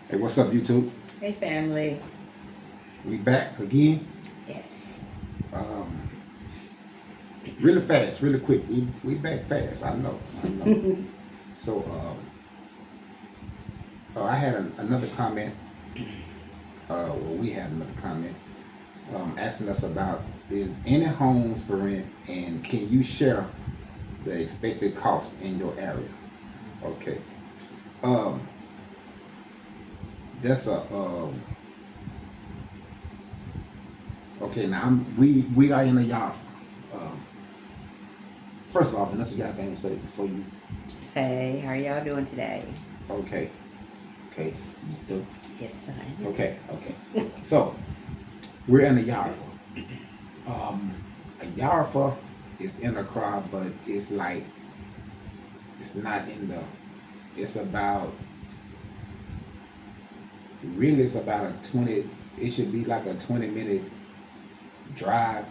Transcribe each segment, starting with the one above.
Hey, what's up, YouTube? Hey, family. We back again. Yes. Um, really fast, really quick. We back fast. I know. I know. So I had another comment. Well, we had another comment asking us about is any homes for rent and can you share the expected cost in your area? Okay. Um, that's a okay. Now we are in a yard. Um, First of all, Vanessa, you got anything to say before you? Hey, how are y'all doing today? Okay. Okay. The- Yes, son. Okay. Okay. So we're in a Yarifa. A Yarifa is in a crowd, but it's like it's not in the. It's about really. It's about a 20. It should be like a 20-minute drive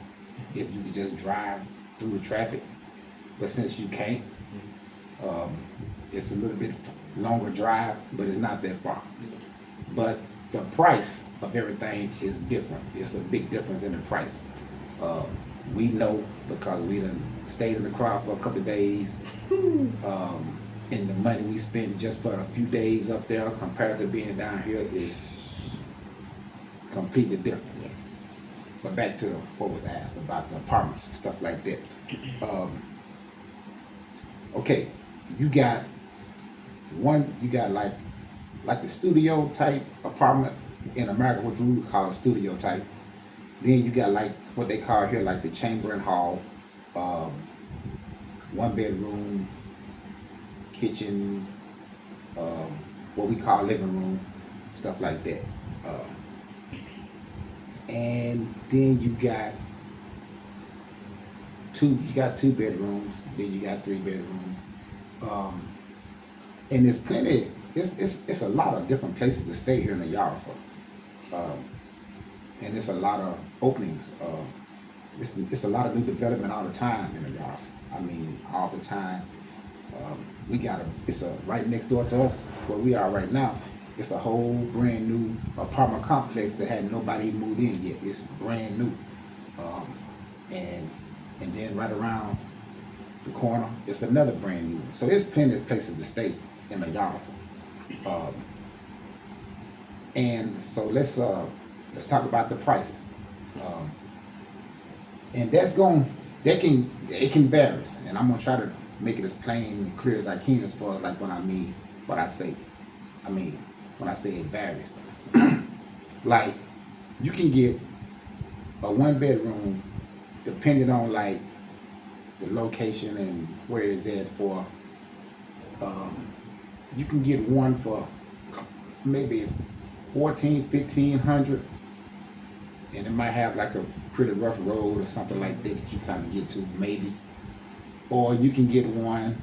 if you could just drive through the traffic. But since you can't, um, it's a little bit longer drive, but it's not that far. But the price of everything is different. It's a big difference in the price. Uh, we know because we done stayed in the crowd for a couple of days, and the money we spend just for a few days up there compared to being down here is completely different. Yes. But back to what was asked about the apartments and stuff like that. Um, okay, you got you got like the studio type apartment in America, which we would call a studio type. Then you got like what they call here like the chamber and hall, um, 1 bedroom, kitchen, um, what we call living room, stuff like that. And then you got 2 bedrooms, then you got 3 bedrooms, um, and there's plenty. It's a lot of different places to stay here in the yard for. And it's a lot of openings. It's a lot of new development all the time in the yard. I mean, all the time. We got it's a right next door to us where we are right now. It's a whole brand new apartment complex that had nobody moved in yet. It's brand new, um, and and then right around the corner, it's another brand new one. So there's plenty of places to stay in the yard. Um, and so let's talk about the prices. Um, and it can vary, and I'm gonna try to make it as plain and clear as I can as far as like when I mean what I say. I mean when I say it varies. Like you can get a 1 bedroom depending on like the location and where it's at for. Um, you can get one for maybe 1500, and it might have like a pretty rough road or something like that you kind of get to maybe. Or you can get one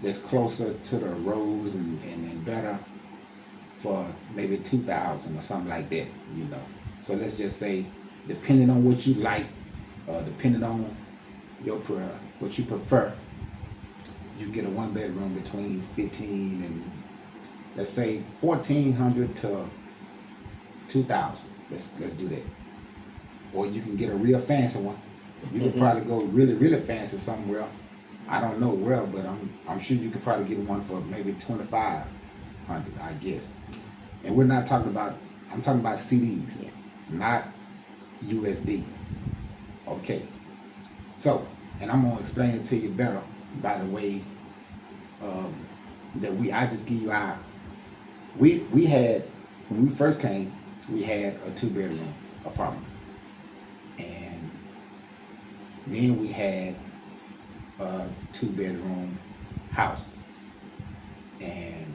that's closer to the roads and better for maybe 2000 or something like that, you know. So let's just say, depending on what you like, depending on what you prefer, you get a 1 bedroom between 15 and let's say 1400 to 2000. Let's do that. Or you can get a real fancy one. You could probably go really fancy somewhere. I don't know where, but I'm sure you could probably get one for maybe 2500, I guess. And we're not talking about. I'm talking about CDs, Yeah. not USD. Okay. So, and I'm gonna explain it to you better by the way um, that I just give you our. We had when we first came, we had a 2 bedroom apartment, and then we had a 2 bedroom house, and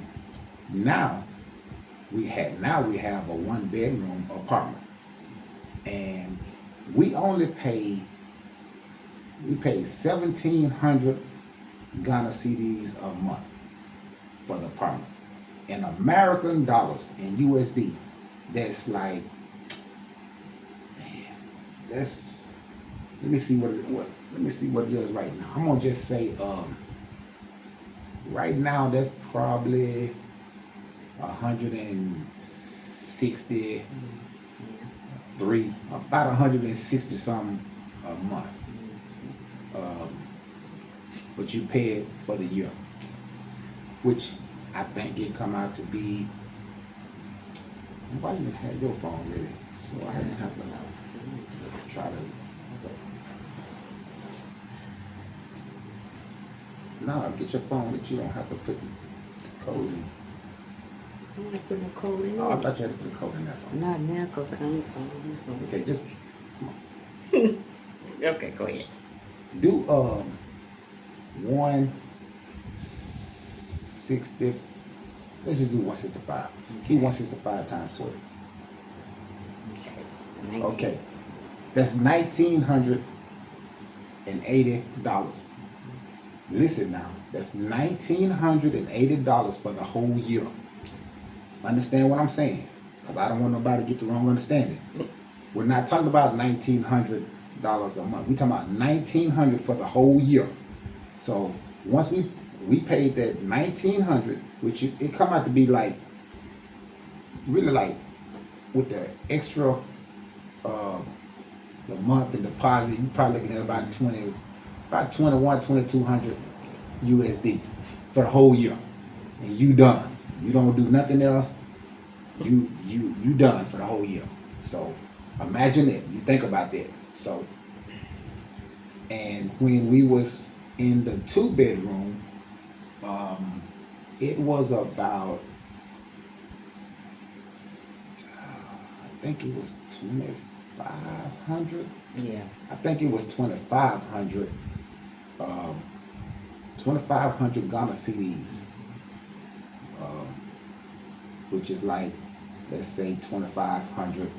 now we have a 1 bedroom apartment, and we only pay 1700 Ghana cedis a month for the apartment. In American dollars in USD, that's like man, that's let me see what it is right now. I'm gonna just say right now that's probably 163, Yeah. about 160 something a month. Um, but you pay it for the year, which I think it come out to be. Why you had your phone ready? So I didn't have to try to. No, get your phone that you don't have to put the code in. I'm not putting a code in Oh, I it. thought you had to put the code in that phone. Not now, because I'm this one. Okay, just Okay, go ahead. do 160. Let's just do 165. Keep 165 times 12. Okay. Okay, that's $1,980. Listen now, that's $1,980 for the whole year. Understand what I'm saying? Because I don't want nobody to get the wrong understanding. We're not talking about $1,900 a month. We're talking about $1,900 for the whole year. So once we paid that $1,900, which it come out to be like really like with the extra the month and deposit, you probably looking at about 2,100 USD for the whole year, and you done. You don't do nothing else. You done for the whole year. So imagine it. You think about that. So, and when we was in the 2-bedroom, it was about I think it was 2,500. Yeah. I think it was 2,500. 2,500 Ghana cedis, which is like, let's say 2,500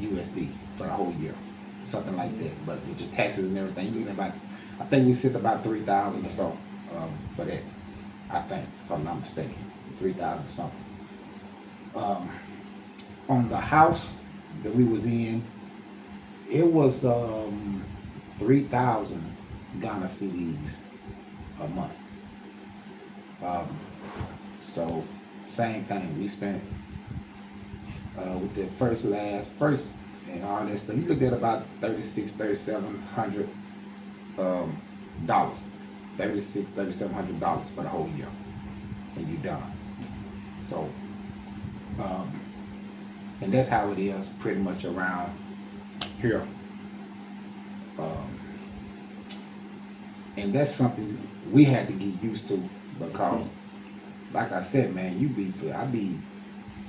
USD for the whole year, something like that. But with your taxes and everything, you're looking about, I think we sit about 3,000 or so for that. I think, if I'm not mistaken, 3,000 something. On the house that we was in, it was 3,000 Ghana cedis a month. So same thing. We spent with the first and all that stuff. You looked at about $3,700 dollars, $3,700 for the whole year, and you done. So, and that's how it is pretty much around here. And that's something we had to get used to because, like I said, man,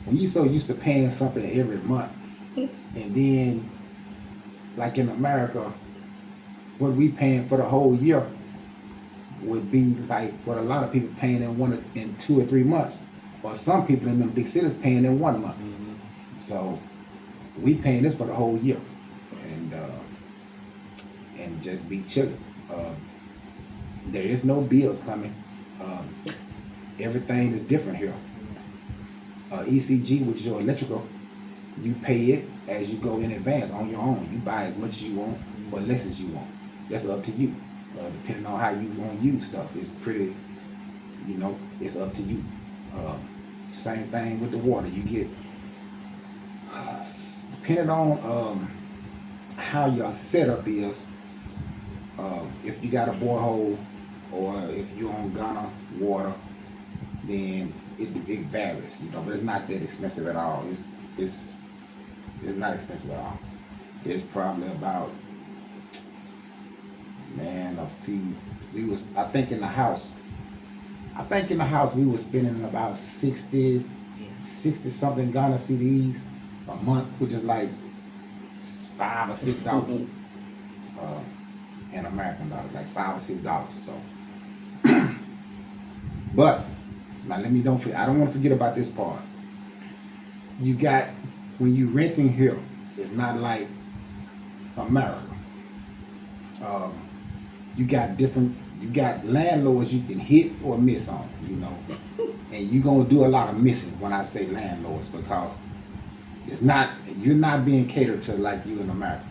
when you so used to paying something every month, and then, like in America, what we paying for the whole year would be like what a lot of people paying in 2 or 3 months, or some people in them big cities paying in 1 month. So we paying this for the whole year, and just be chilling. There is no bills coming. Everything is different here. ECG, which is your electrical, you pay it as you go in advance on your own. You buy as much as you want or less as you want. That's up to you. Depending on how you want to use stuff, it's pretty, it's up to you. Same thing with the water. You get, depending on how your setup is, if you got a borehole or if you're on Ghana water, then it varies, but it's not that expensive at all. It's not expensive at all. It's probably about, man, I think in the house we was spending about 60 something Ghana cedis a month, which is like $5 or $6 in American dollars, like $5 or $6. So, but now I don't want to forget about this part. You got, when you renting here, it's not like America. You got landlords you can hit or miss on, and you're gonna do a lot of missing when I say landlords, because you're not being catered to like you in America,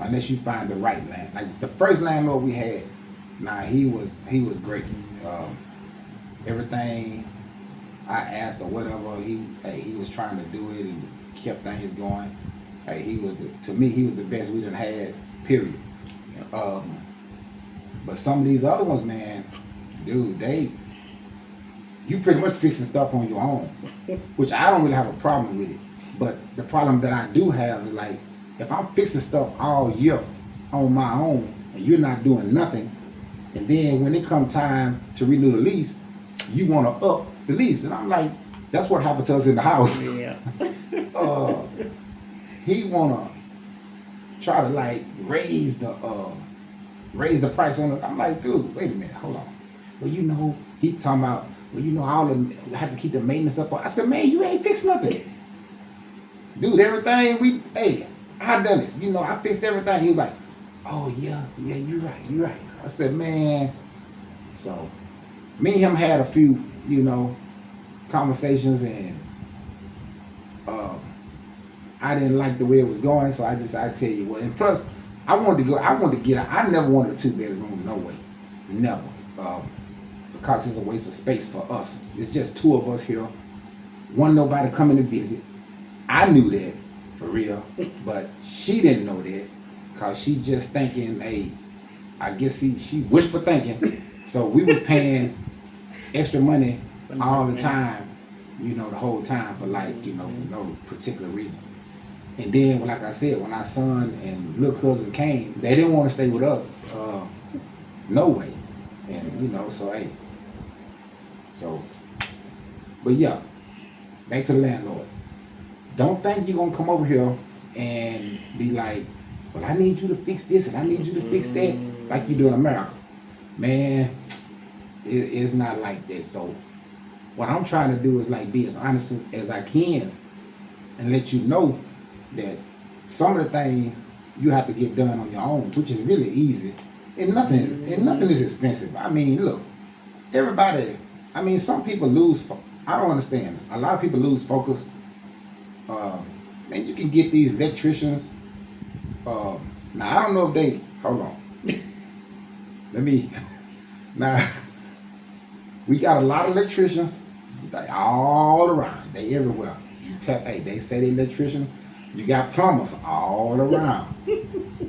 unless you find the right Like the first landlord we had, he was great. everything I asked or whatever, he was trying to do it and kept things going. Hey, to me, he was the best we done had, period. Um, but some of these other ones, man, dude, you pretty much fixing stuff on your own, which I don't really have a problem with it. But the problem that I do have is like, if I'm fixing stuff all year on my own and you're not doing nothing, and then when it come time to renew the lease, you want to up the lease. And I'm like, that's what happened to us in the house. Yeah. He want to try to like raise the price on it. I'm like, dude, wait a minute, hold on. Well, you know, he talking about, well, you know, we have to keep the maintenance up. I said, man, you ain't fixed nothing. Dude, everything I done it. You know, I fixed everything. He was like, oh yeah, you're right. I said, man. So me and him had a few, you know, conversations, and I didn't like the way it was going, so I tell you what. And plus, I wanted to get out. I never wanted a 2-bedroom, no way, never, because it's a waste of space for us. It's just 2 of us here. Nobody coming to visit. I knew that for real, but she didn't know that, cause she just thinking, hey, I guess she wishful thinking. So we was paying extra money all the time, you know, the whole time for like, you know, for no particular reason. And then, like I said, when our son and little cousin came, they didn't want to stay with us. No way. And, you know, so, hey. So, but yeah, back to the landlords. Don't think you're going to come over here and be like, well, I need you to fix this and I need you to fix that, like you do in America. Man, it's not like that. So, what I'm trying to do is like be as honest as I can and let you know that some of the things you have to get done on your own, which is really easy, and nothing is expensive. I mean, look, everybody. I mean, some people lose. I don't understand. A lot of people lose focus. Man, you can get these electricians. Now I don't know if they. Hold on. Let me. Now we got a lot of electricians. They all around. They everywhere. They say they electrician. You got plumbers all around.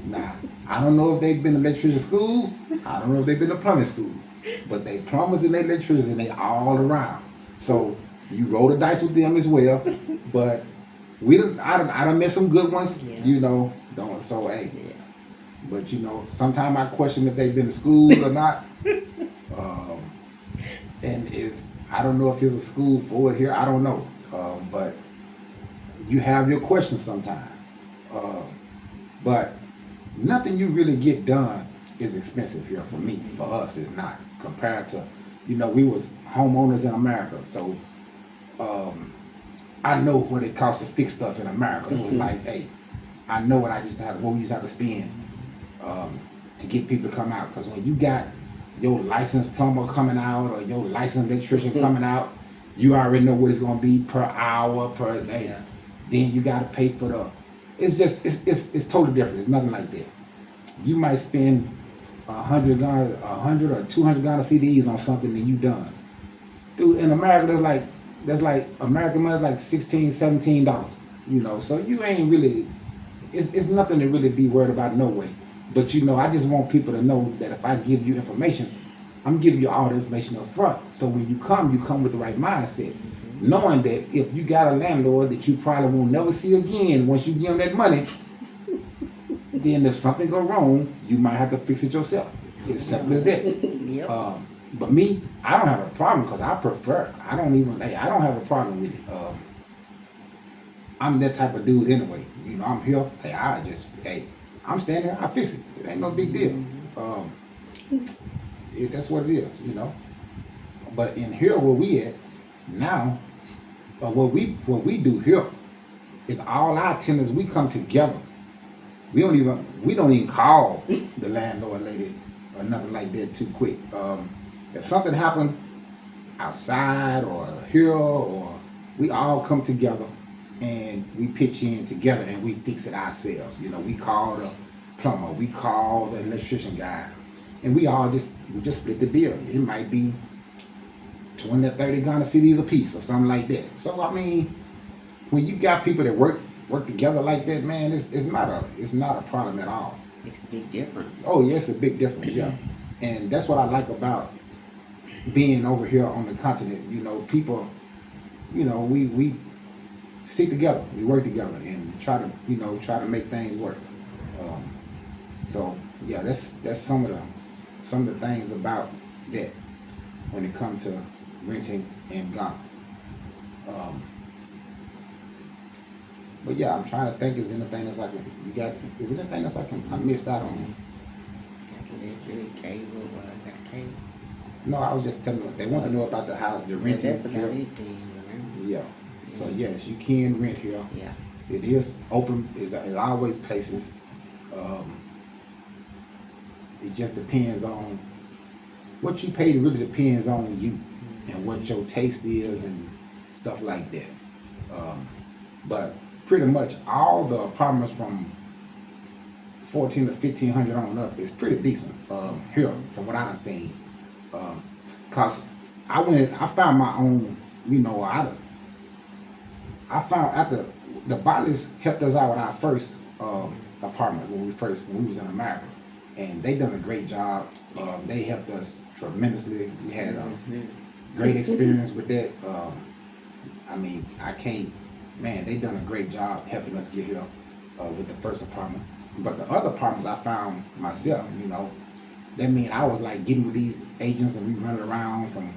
Now, I don't know if they've been to electrician school. I don't know if they've been to plumbing school. But they plumbers and they electricians, and they all around. So you roll the dice with them as well. But I done met some good ones. Yeah. You know, don't. So hey. Yeah. But you know, sometimes I question if they've been to school or not. And I don't know if there's a school for it here. I don't know. But you have your questions sometimes. But nothing you really get done is expensive here for me. For us, it's not. Compared to, you know, we was homeowners in America. So I know what it costs to fix stuff in America. It was like, hey, I know what we used to have to spend to get people to come out. Because when you got your licensed plumber coming out or your licensed electrician coming out, you already know what it's going to be per hour, per day. Yeah. Then you got to pay for it's totally different. It's nothing like that. You might spend 100 or 200 Ghana CDs on something and you done. Dude, in America, that's like American money is like $16, $17. You know, so you ain't really. It's nothing to really be worried about, no way. But you know, I just want people to know that if I give you information, I'm giving you all the information up front. So when you come with the right mindset, knowing that if you got a landlord that you probably won't never see again once you give them that money, then if something go wrong, you might have to fix it yourself. It's simple as that. Yep. But me, I don't have a problem because I don't have a problem with it. I'm that type of dude anyway. You know, I'm here. I'm standing here. I fix it. It ain't no big deal. That's what it is, you know. But in here, where we at now, what we do here is all our tenants. We come together. We don't even call the landlord lady or nothing like that too quick. If something happened outside or here, or we all come together and we pitch in together and we fix it ourselves. You know, we call the plumber, we call the electrician guy, and we just split the bill. It might be 20 or 30 Ghana CDs a piece or something like that. So I mean, when you got people that work together like that, man, it's not a problem at all. Makes a big difference. Oh yes, a big difference, yeah. And that's what I like about being over here on the continent. You know, people, you know, we stick together, we work together, and try to make things work. So yeah, that's some of the things about that when it comes to renting in Ghana. But yeah, I'm trying to think. Is there anything that's is there anything that's I missed out on? Cable, cable. No, I was just telling them they want to know about the house, the renting That's about here. it then, Yeah. So yes, you can rent here. yeah. It is open. It's always places. It just depends on what you pay. It really depends on you and what your taste is and stuff like that. But pretty much all the apartments from 14 to 1500 on up is pretty decent here from what I've seen. Cause I found my own. You know, I found after the Bottlers helped us out with our first apartment when we was in America, and they done a great job. They helped us tremendously. We had a great experience with that. I mean, they done a great job helping us get here with the first apartment. But the other apartments I found myself, you know, that mean I was like getting with these agents and we running around from.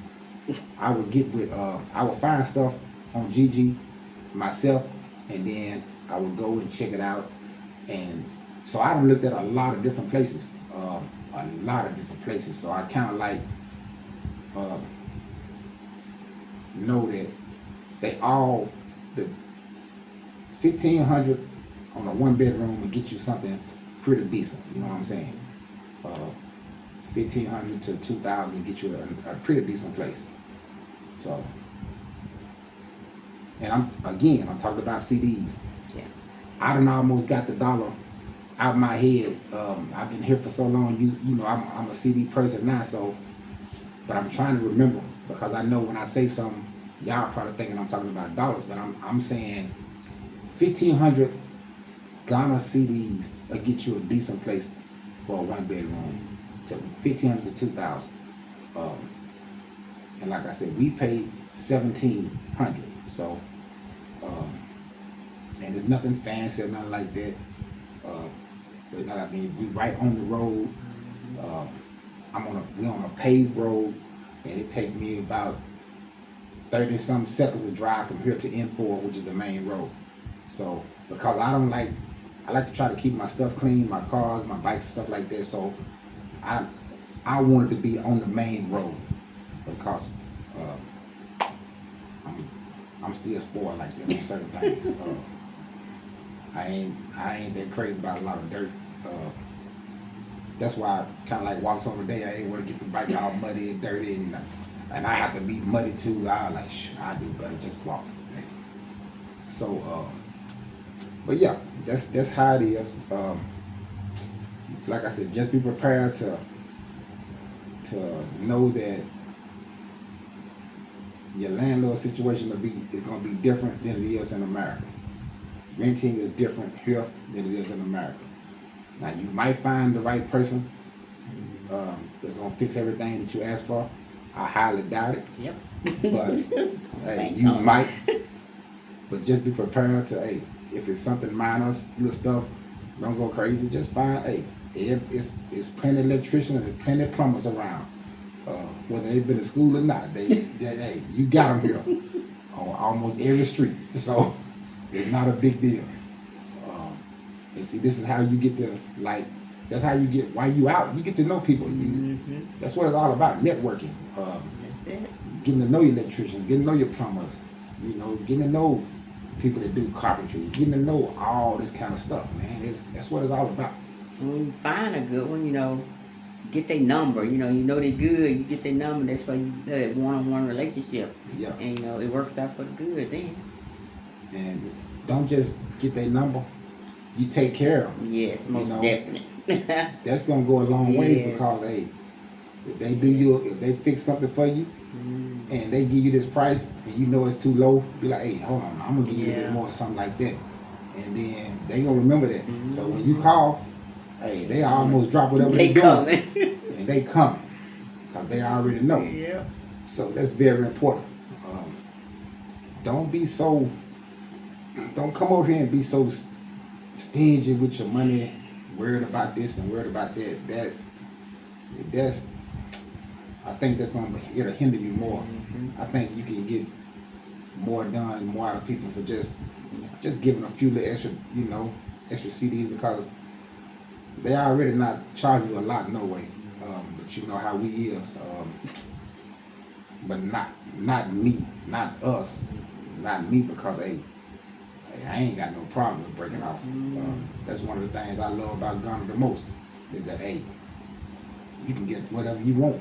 I would find stuff on Gigi myself, and then I would go and check it out. And so I done looked at a lot of different places, So I kind of like know that they all the 1500 on a 1-bedroom will get you something pretty decent. You know what I'm saying? 1500 to 2000 will get you a pretty decent place. So, and I'm talking about CDs. Yeah. I done almost got the dollar out of my head. I've been here for so long. You know, I'm a CD person now. So, but I'm trying to remember because I know when I say something, y'all probably thinking I'm talking about dollars, but I'm saying 1500 Ghana CDs will get you a decent place for a 1-bedroom. To 1500 to 2000. And like I said, we paid 1700. So, and there's nothing fancy or nothing like that. But I mean, we right on the road. We on a paved road, and it take me about 30-some seconds to drive from here to N4, which is the main road. So, because I like to try to keep my stuff clean, my cars, my bikes, stuff like that. So, I wanted to be on the main road because I'm still spoiled like that on certain things. I ain't that crazy about a lot of dirt. That's why I kind of like walked home today. I ain't want to get the bike all muddy and dirty, and I have to be muddy too. I do better just walk. So, but yeah, that's how it is. Like I said, just be prepared to know that your landlord situation is going to be different than it is in America. Renting is different here than it is in America. Now you might find the right person that's going to fix everything that you ask for. I highly doubt it. Yep. But hey, you might. But just be prepared to, hey, if it's something minor, little stuff, don't go crazy. Just find, it's plenty of electricians and plenty of plumbers around. Whether they've been to school or not, hey, you got them here on almost every street. So it's not a big deal. And see, this is how you get to, that's how you get, while you out, you get to know people. That's what it's all about, networking. That's it. Getting to know your electricians, getting to know your plumbers, you know, getting to know people that do carpentry, getting to know all this kind of stuff, man. That's what it's all about. When you find a good one, you know, get their number. You know they good. You get their number. That's why you that one-on-one relationship. Yeah. And you know it works out for the good then. And don't just get their number. You take care of them. Yes, most definitely. That's gonna go a long ways Yes. because if they fix something for you, and they give you this price, and you know it's too low, be like, hey, hold on, I'm gonna give you a bit more, or something like that, and then they gonna remember that. So when you call, hey, they almost drop whatever they doing, coming. and they coming, cause they already know. Yeah. So that's very important. Don't be so. Don't come over here and be so stingy with your money, worried about this and worried about that. That's. I think that's it'll hinder you more. I think you can get more done, more out of people for just giving a few little extra, extra CDs, because they already not charging you a lot no way. But you know how we is. But not me, not us, not me, because hey, I ain't got no problem with breaking off. That's one of the things I love about Ghana the most, is that hey, you can get whatever you want.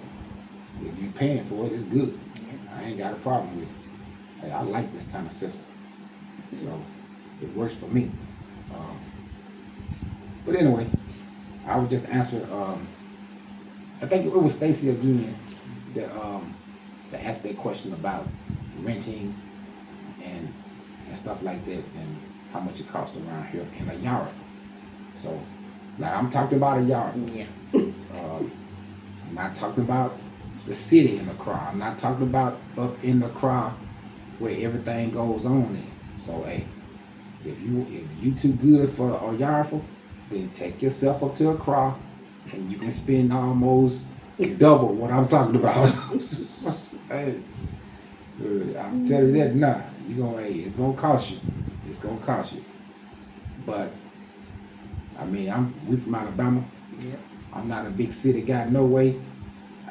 If you paying for it, it's good. I ain't got a problem with it. Hey, I like this kind of system, so it works for me. But anyway, I was just answering. I think it was Stacy again that asked that question about renting and stuff like that, and how much it costs around here in a OYARIFA. So now I'm talking about a OYARIFA. Yeah. I'm not talking about the city in the crowd. I'm not talking about up in the crowd where everything goes on in. So hey, if you too good for a OYARIFA, then take yourself up to a crowd, and you can spend almost double what I'm talking about. Hey, I'm telling you that now. It's gonna cost you. It's gonna cost you. But I mean, we from Alabama. Yeah. I'm not a big city guy, no way.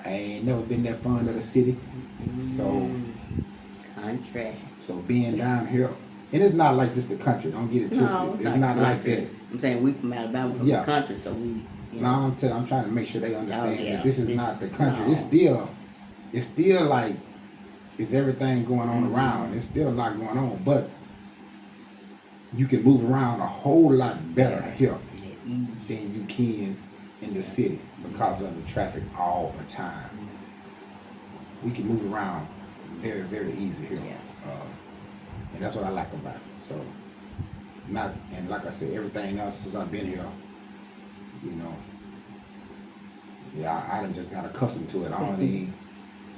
I ain't never been that fond of the city. So Contract. So being down here, and it's not like this the country. Don't get it twisted. No, it's not like that. I'm saying we from Alabama, from the country, so we. No, I'm trying to make sure they understand that this is not the country. No. It's still like, it's everything going on around. It's still a lot going on, but you can move around a whole lot better here than you can in the city because of the traffic all the time. We can move around very, very easy here. And that's what I like about it. So, and like I said, everything else since I've been here, I done just got accustomed to it. I don't even,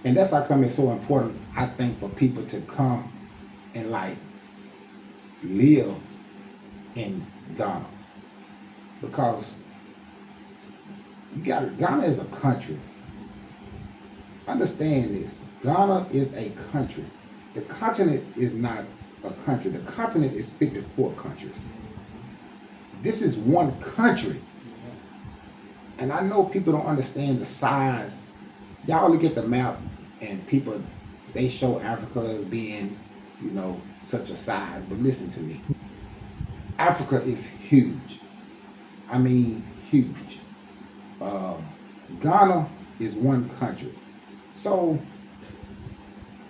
and that's how come it's so important, I think, for people to come and like live in Ghana, because Ghana is a country. Understand this. Ghana is a country. The continent is not a country. The continent is 54 countries. This is one country. And I know people don't understand the size. Y'all look at the map and people, they show Africa as being, such a size. But listen to me. Africa is huge. I mean, huge. Ghana is one country. So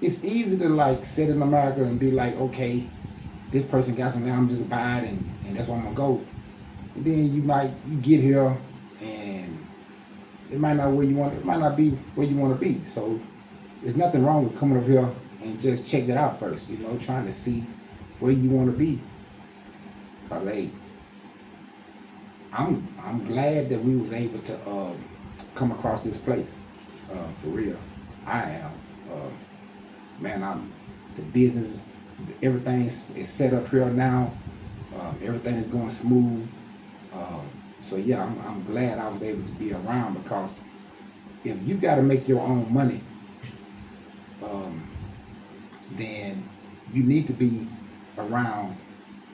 it's easy to like sit in America and be like, okay, this person got something, I'm just buy it, and that's where I'm gonna go. And then you get here and it might not be where you want to be. So there's nothing wrong with coming over here and just check that out first, trying to see where you want to be. Cause hey, I'm glad that we was able to come across this place. For real, I am. Man, the business, everything is set up here now. Everything is going smooth. So yeah, I'm glad I was able to be around, because if you got to make your own money, then you need to be around,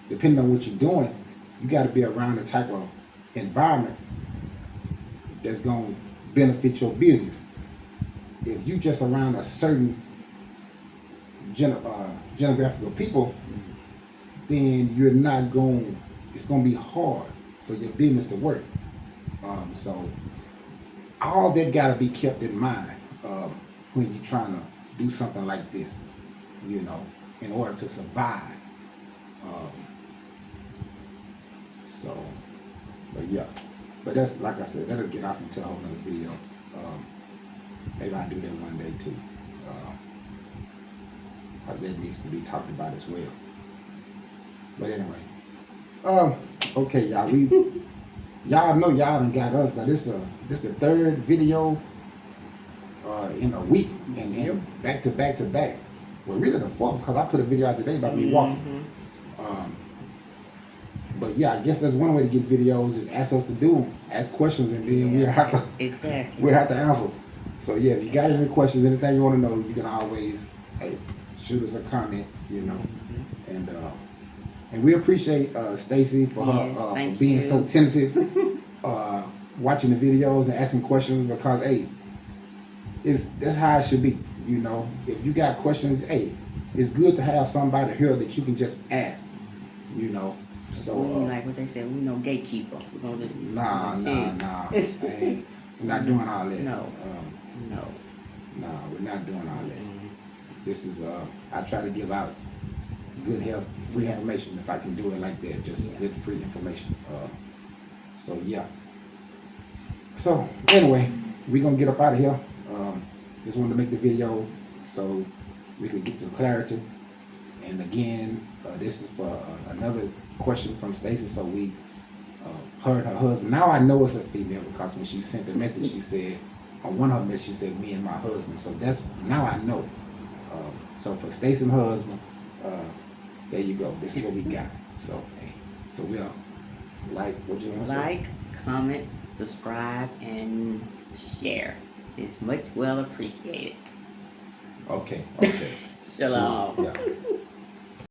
depending on what you're doing, you got to be around the type of environment that's going to benefit your business. If you just around a certain geographical people, then you're not going, it's going to be hard for your business to work. So all that got to be kept in mind when you're trying to do something like this, in order to survive. But yeah, but that's, like I said, that'll get off into a whole nother video. Maybe I'll do that one day too. That needs to be talked about as well. But anyway, okay, y'all, y'all know y'all done got us. Now this the third video in a week, and back to back to back. Well, really the fourth, because I put a video out today about me walking. But yeah, I guess that's one way to get videos is ask us to do them, ask questions, and then we'll have to we'll have to answer. So yeah, if you got any questions, anything you want to know, you can always shoot us a comment, you know, and we appreciate Stacy for her for being so tentative, watching the videos and asking questions, because that's how it should be, you know. If you got questions, it's good to have somebody here that you can just ask, you know. So we ain't like what they said, we no gatekeeper. We're gonna just nah. We're not doing all that. No, we're not doing all that. This is I try to give out good help, free information if I can do it like that, just good free information. So yeah. So anyway, we're gonna get up out of here. Just wanted to make the video so we could get some clarity. And again, this is for another question from Stacy. So we heard her husband. Now I know it's a female, because when she sent the message, she said, on one of her messages, she said, me and my husband. So that's, now I know. So for Stacy and her husband, there you go. This is what we got. So, so we'll what you want to say? Like, comment, subscribe, and share. It's much well appreciated. Okay. Shalom. So, yeah.